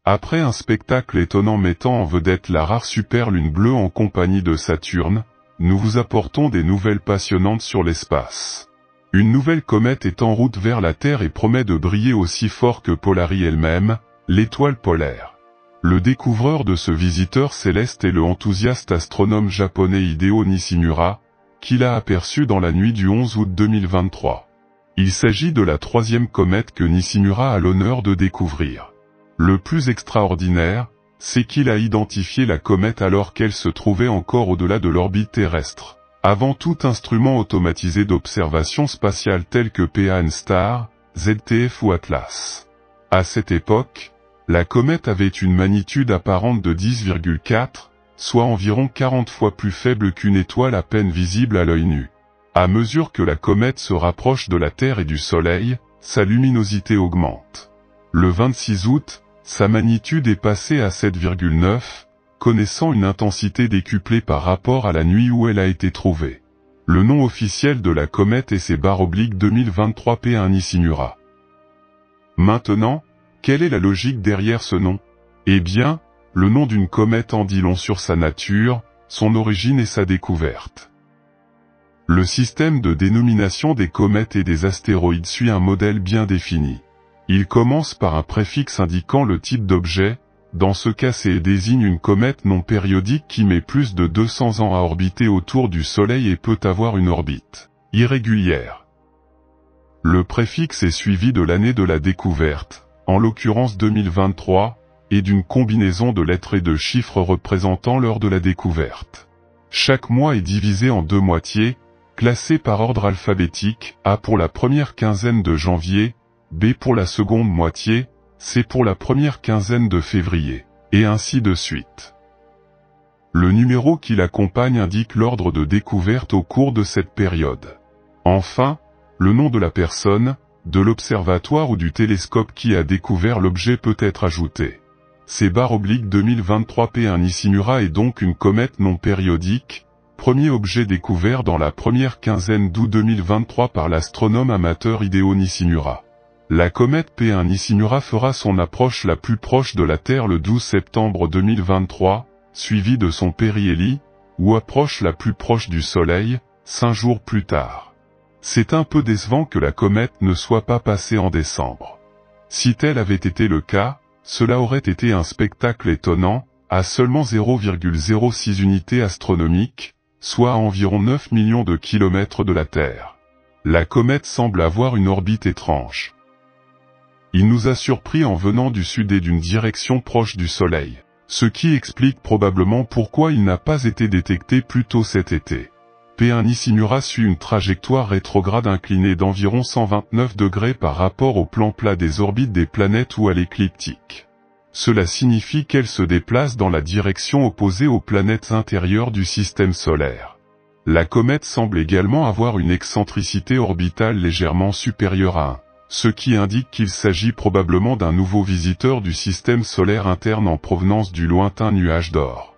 Après un spectacle étonnant mettant en vedette la rare super-lune bleue en compagnie de Saturne, nous vous apportons des nouvelles passionnantes sur l'espace. Une nouvelle comète est en route vers la Terre et promet de briller aussi fort que Polari elle-même, l'étoile polaire. Le découvreur de ce visiteur céleste est le enthousiaste astronome japonais Hideo Nishimura, qui l'a aperçu dans la nuit du 11 août 2023. Il s'agit de la troisième comète que Nishimura a l'honneur de découvrir. Le plus extraordinaire, c'est qu'il a identifié la comète alors qu'elle se trouvait encore au-delà de l'orbite terrestre, avant tout instrument automatisé d'observation spatiale tel que PAN-STARRS, ZTF ou Atlas. À cette époque, la comète avait une magnitude apparente de 10,4, soit environ 40 fois plus faible qu'une étoile à peine visible à l'œil nu. À mesure que la comète se rapproche de la Terre et du Soleil, sa luminosité augmente. Le 26 août, sa magnitude est passée à 7,9, connaissant une intensité décuplée par rapport à la nuit où elle a été trouvée. Le nom officiel de la comète est C/2023 P1 Nishimura. Maintenant, quelle est la logique derrière ce nom? Eh bien, le nom d'une comète en dit long sur sa nature, son origine et sa découverte. Le système de dénomination des comètes et des astéroïdes suit un modèle bien défini. Il commence par un préfixe indiquant le type d'objet, dans ce cas CE désigne une comète non périodique qui met plus de 200 ans à orbiter autour du Soleil et peut avoir une orbite irrégulière. Le préfixe est suivi de l'année de la découverte, en l'occurrence 2023, et d'une combinaison de lettres et de chiffres représentant l'heure de la découverte. Chaque mois est divisé en deux moitiés, classées par ordre alphabétique, A pour la première quinzaine de janvier, B pour la seconde moitié, C pour la première quinzaine de février, et ainsi de suite. Le numéro qui l'accompagne indique l'ordre de découverte au cours de cette période. Enfin, le nom de la personne, de l'observatoire ou du télescope qui a découvert l'objet peut être ajouté. C/2023 P1 Nishimura est donc une comète non périodique, premier objet découvert dans la première quinzaine d'août 2023 par l'astronome amateur Hideo Nishimura. La comète P1 Nishimura fera son approche la plus proche de la Terre le 12 septembre 2023, suivie de son périhélie, ou approche la plus proche du Soleil, 5 jours plus tard. C'est un peu décevant que la comète ne soit pas passée en décembre. Si tel avait été le cas, cela aurait été un spectacle étonnant, à seulement 0,06 unités astronomiques, soit à environ 9 millions de kilomètres de la Terre. La comète semble avoir une orbite étrange. Il nous a surpris en venant du sud et d'une direction proche du Soleil, ce qui explique probablement pourquoi il n'a pas été détecté plus tôt cet été. P1 Nishimura suit une trajectoire rétrograde inclinée d'environ 129 degrés par rapport au plan plat des orbites des planètes ou à l'écliptique. Cela signifie qu'elle se déplace dans la direction opposée aux planètes intérieures du système solaire. La comète semble également avoir une excentricité orbitale légèrement supérieure à 1. Ce qui indique qu'il s'agit probablement d'un nouveau visiteur du système solaire interne en provenance du lointain nuage d'or.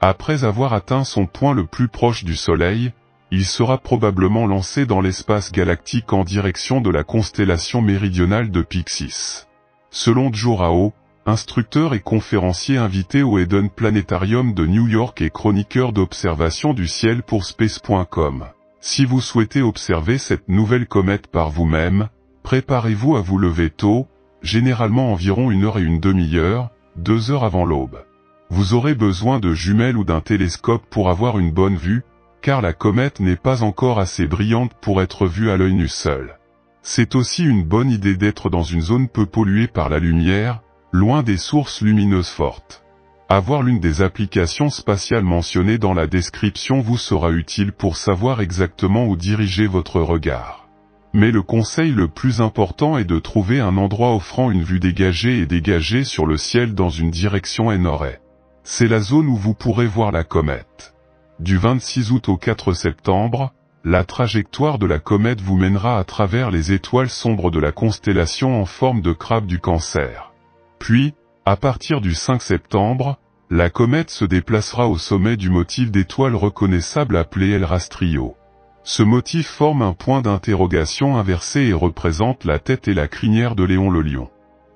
Après avoir atteint son point le plus proche du Soleil, il sera probablement lancé dans l'espace galactique en direction de la constellation méridionale de Pyxis. Selon Joe Rao, instructeur et conférencier invité au Eden Planetarium de New York et chroniqueur d'observation du ciel pour Space.com, si vous souhaitez observer cette nouvelle comète par vous-même, préparez-vous à vous lever tôt, généralement environ 1 heure et une demi-heure, 2 heures avant l'aube. Vous aurez besoin de jumelles ou d'un télescope pour avoir une bonne vue, car la comète n'est pas encore assez brillante pour être vue à l'œil nu seul. C'est aussi une bonne idée d'être dans une zone peu polluée par la lumière, loin des sources lumineuses fortes. Avoir l'une des applications spatiales mentionnées dans la description vous sera utile pour savoir exactement où diriger votre regard. Mais le conseil le plus important est de trouver un endroit offrant une vue dégagée et dégagée sur le ciel dans une direction nord-est. C'est la zone où vous pourrez voir la comète. Du 26 août au 4 septembre, la trajectoire de la comète vous mènera à travers les étoiles sombres de la constellation en forme de crabe du Cancer. Puis, à partir du 5 septembre, la comète se déplacera au sommet du motif d'étoiles reconnaissable appelé El Rastrillo. Ce motif forme un point d'interrogation inversé et représente la tête et la crinière de Léon le lion.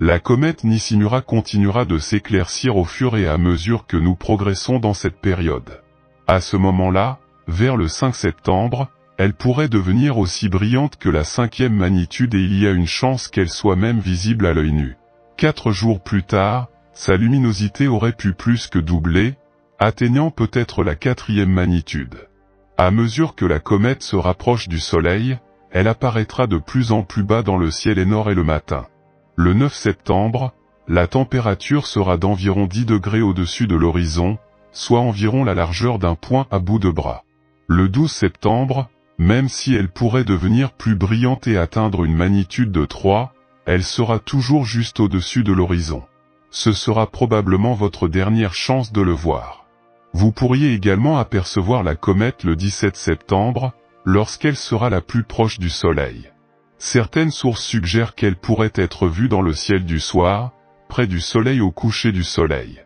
La comète Nishimura continuera de s'éclaircir au fur et à mesure que nous progressons dans cette période. À ce moment-là, vers le 5 septembre, elle pourrait devenir aussi brillante que la 5e magnitude et il y a une chance qu'elle soit même visible à l'œil nu. 4 jours plus tard, sa luminosité aurait pu plus que doubler, atteignant peut-être la 4e magnitude. À mesure que la comète se rapproche du Soleil, elle apparaîtra de plus en plus bas dans le ciel nord et le matin. Le 9 septembre, la température sera d'environ 10 degrés au-dessus de l'horizon, soit environ la largeur d'un poing à bout de bras. Le 12 septembre, même si elle pourrait devenir plus brillante et atteindre une magnitude de 3, elle sera toujours juste au-dessus de l'horizon. Ce sera probablement votre dernière chance de le voir. Vous pourriez également apercevoir la comète le 17 septembre, lorsqu'elle sera la plus proche du Soleil. Certaines sources suggèrent qu'elle pourrait être vue dans le ciel du soir, près du Soleil au coucher du Soleil.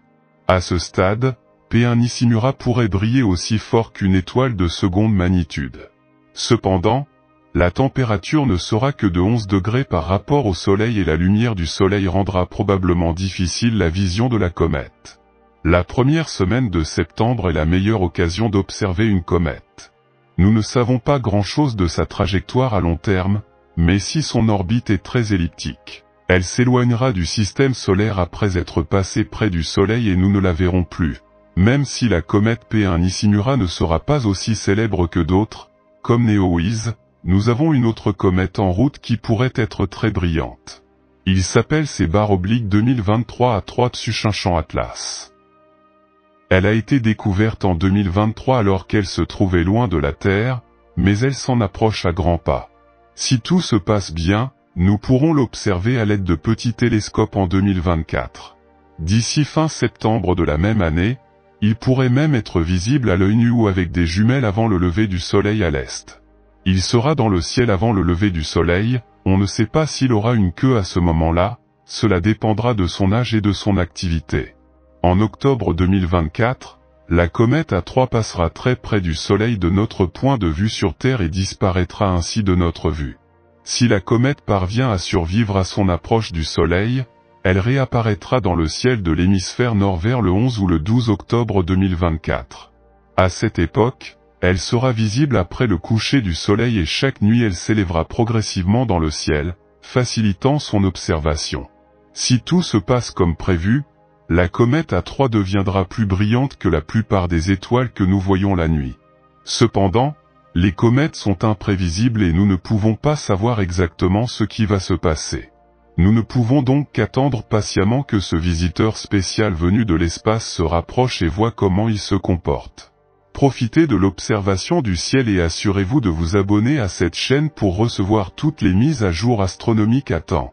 À ce stade, P1 Nishimura pourrait briller aussi fort qu'une étoile de seconde magnitude. Cependant, la température ne sera que de 11 degrés par rapport au Soleil et la lumière du Soleil rendra probablement difficile la vision de la comète. La première semaine de septembre est la meilleure occasion d'observer une comète. Nous ne savons pas grand-chose de sa trajectoire à long terme, mais si son orbite est très elliptique, elle s'éloignera du système solaire après être passée près du Soleil et nous ne la verrons plus. Même si la comète P1 Nishimura ne sera pas aussi célèbre que d'autres, comme Neowise, nous avons une autre comète en route qui pourrait être très brillante. Il s'appelle C/2023 A3 Tsuchinshan Atlas. Elle a été découverte en 2023 alors qu'elle se trouvait loin de la Terre, mais elle s'en approche à grands pas. Si tout se passe bien, nous pourrons l'observer à l'aide de petits télescopes en 2024. D'ici fin septembre de la même année, il pourrait même être visible à l'œil nu ou avec des jumelles avant le lever du Soleil à l'est. Il sera dans le ciel avant le lever du Soleil, on ne sait pas s'il aura une queue à ce moment-là, cela dépendra de son âge et de son activité. En octobre 2024, la comète A3 passera très près du Soleil de notre point de vue sur Terre et disparaîtra ainsi de notre vue. Si la comète parvient à survivre à son approche du Soleil, elle réapparaîtra dans le ciel de l'hémisphère nord vers le 11 ou le 12 octobre 2024. À cette époque, elle sera visible après le coucher du Soleil et chaque nuit elle s'élèvera progressivement dans le ciel, facilitant son observation. Si tout se passe comme prévu, la comète A3 deviendra plus brillante que la plupart des étoiles que nous voyons la nuit. Cependant, les comètes sont imprévisibles et nous ne pouvons pas savoir exactement ce qui va se passer. Nous ne pouvons donc qu'attendre patiemment que ce visiteur spécial venu de l'espace se rapproche et voit comment il se comporte. Profitez de l'observation du ciel et assurez-vous de vous abonner à cette chaîne pour recevoir toutes les mises à jour astronomiques à temps.